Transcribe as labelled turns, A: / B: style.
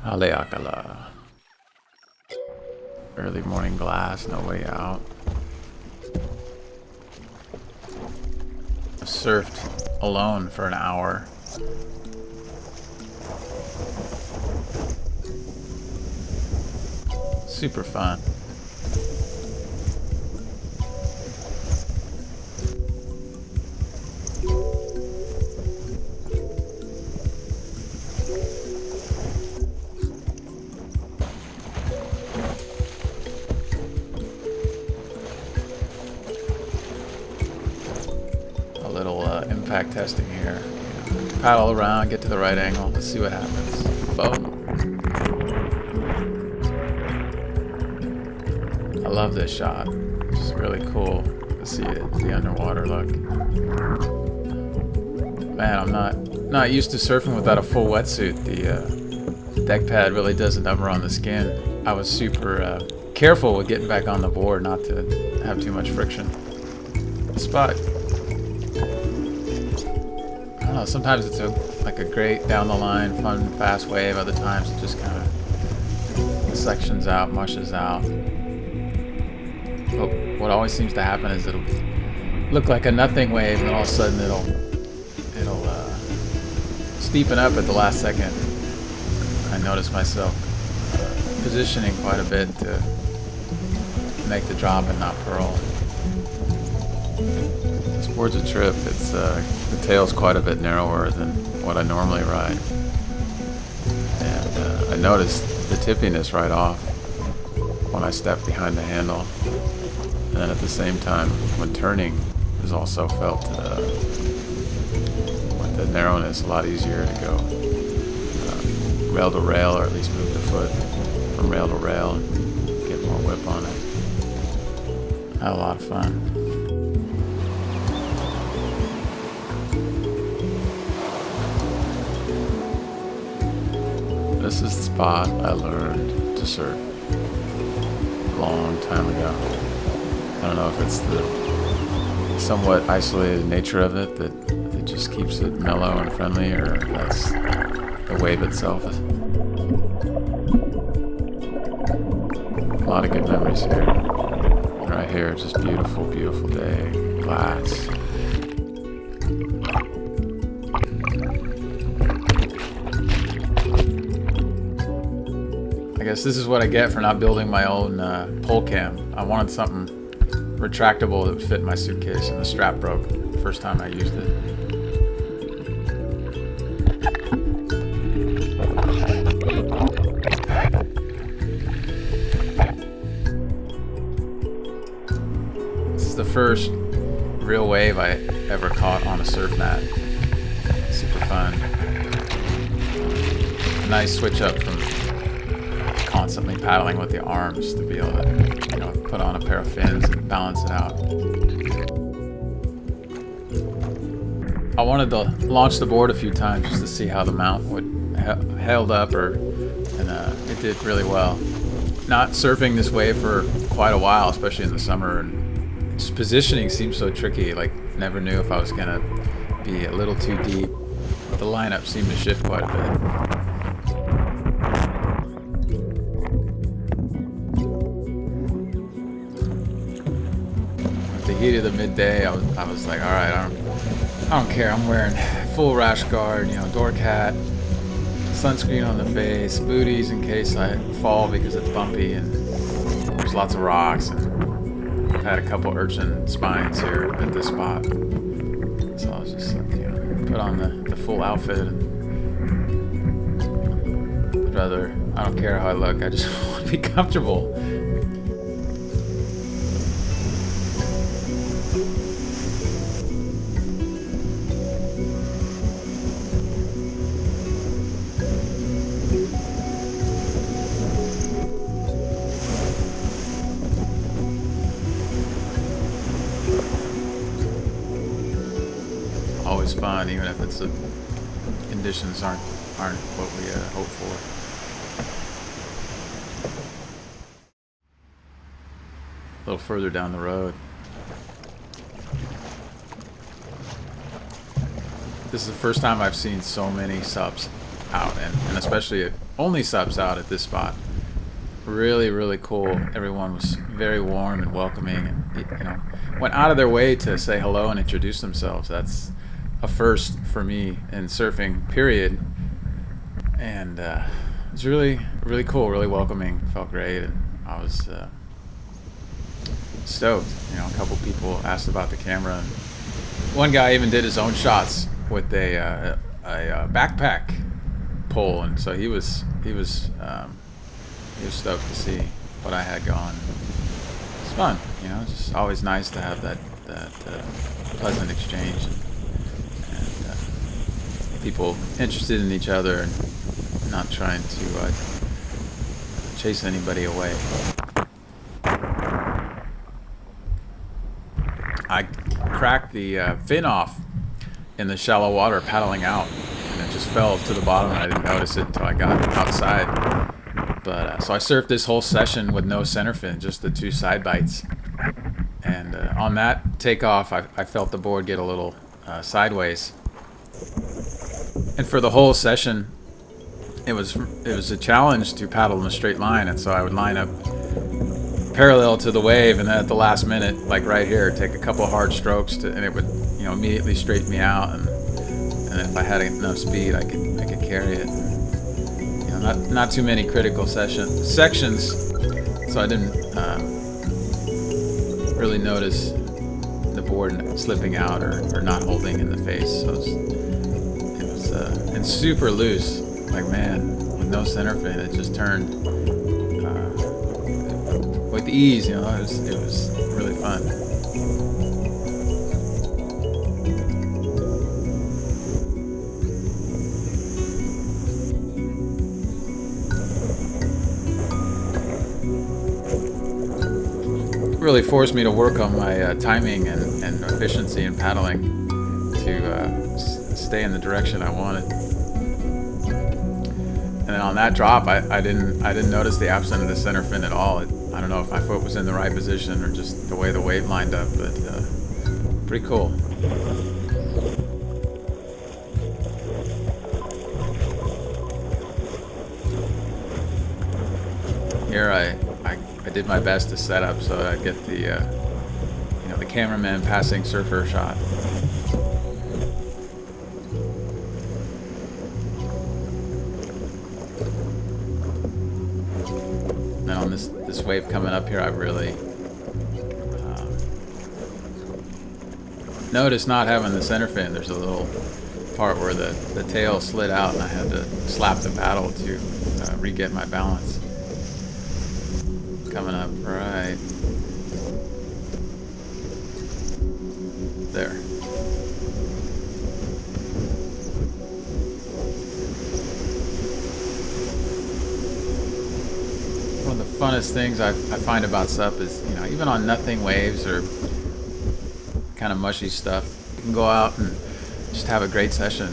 A: Aleakala. Early morning glass, no way out. I surfed alone for an hour. Super fun. A little impact testing here. Paddle around, get to the right angle, let's see what happens. Boom. I love this shot. It's really cool to see it, the underwater look. Man, I'm not used to surfing without a full wetsuit. The deck pad really does a number on the skin. I was super careful with getting back on the board not to have too much friction. Spot. I don't know, sometimes it's like a great down the line, fun, fast wave. Other times it just kind of sections out, mushes out. But what always seems to happen is it'll look like a nothing wave, and then all of a sudden it'll steepen up at the last second. I notice myself positioning quite a bit to make the drop and not pearl. This board's a trip. It's the tail's quite a bit narrower than what I normally ride, and I noticed the tippiness right off when I step behind the handle. And then at the same time, when turning, is also felt with the narrowness a lot easier to go rail to rail, or at least move the foot from rail to rail and get more whip on it. Had a lot of fun. This is the spot I learned to surf a long time ago. I don't know if it's the somewhat isolated nature of it that it just keeps it mellow and friendly, or that's the wave itself. A lot of good memories here. Right here, just beautiful, beautiful day. Glass. I guess this is what I get for not building my own pole cam. I wanted something retractable that would fit in my suitcase, and the strap broke the first time I used it. This is the first real wave I ever caught on a surf mat. Super fun. A nice switch up from constantly paddling with the arms to be able to, put on a pair of fins and balance it out. I wanted to launch the board a few times just to see how the mount would held up, and it did really well. Not surfing this wave for quite a while, especially in the summer, and just positioning seemed so tricky. Like, never knew if I was gonna be a little too deep. The lineup seemed to shift quite a bit. Heat of the midday, I was like, all right, I don't care. I'm wearing full rash guard, door cat, sunscreen on the face, booties in case I fall because it's bumpy and there's lots of rocks, and I've had a couple urchin spines here at this spot. So I was just like, put on the full outfit, and I don't care how I look, I just want to be comfortable. Always fun, even if it's conditions aren't what we hope for. A little further down the road, this is the first time I've seen so many SUPs out, and especially only SUPs out at this spot. Really, really cool. Everyone was very warm and welcoming, and went out of their way to say hello and introduce themselves. That's a first for me in surfing, period. And it was really, really cool, really welcoming. Felt great, and I was stoked. A couple people asked about the camera, and one guy even did his own shots with a backpack pole, and so he was stoked to see what I had going. It's fun, It's just always nice to have that pleasant exchange, and people interested in each other and not trying to chase anybody away. I cracked the fin off in the shallow water paddling out, and it just fell to the bottom, and I didn't notice it until I got outside. But so I surfed this whole session with no center fin, just the 2 side bites. And on that takeoff, I felt the board get a little sideways. And for the whole session, it was a challenge to paddle in a straight line, and so I would line up parallel to the wave, and then at the last minute, like right here, take a couple hard strokes and it would immediately straighten me out, and if I had enough speed, I could carry it. Not too many critical sections, so I didn't really notice the board slipping out or not holding in the face. So it was and super loose, like, man, with no center fin, it just turned with ease. It was really fun. Really forced me to work on my timing and efficiency in paddling to stay in the direction I wanted. And then on that drop, I didn't notice the absence of the center fin at all. I don't know if my foot was in the right position or just the way the wave lined up, but pretty cool. Here I did my best to set up so that I'd get the the cameraman passing surfer shot. And on this wave coming up here, I really noticed not having the center fin. There's a little part where the tail slid out, and I had to slap the paddle to re-get my balance. Coming up right there. One of the funnest things I find about SUP is, even on nothing waves or kind of mushy stuff, you can go out and just have a great session.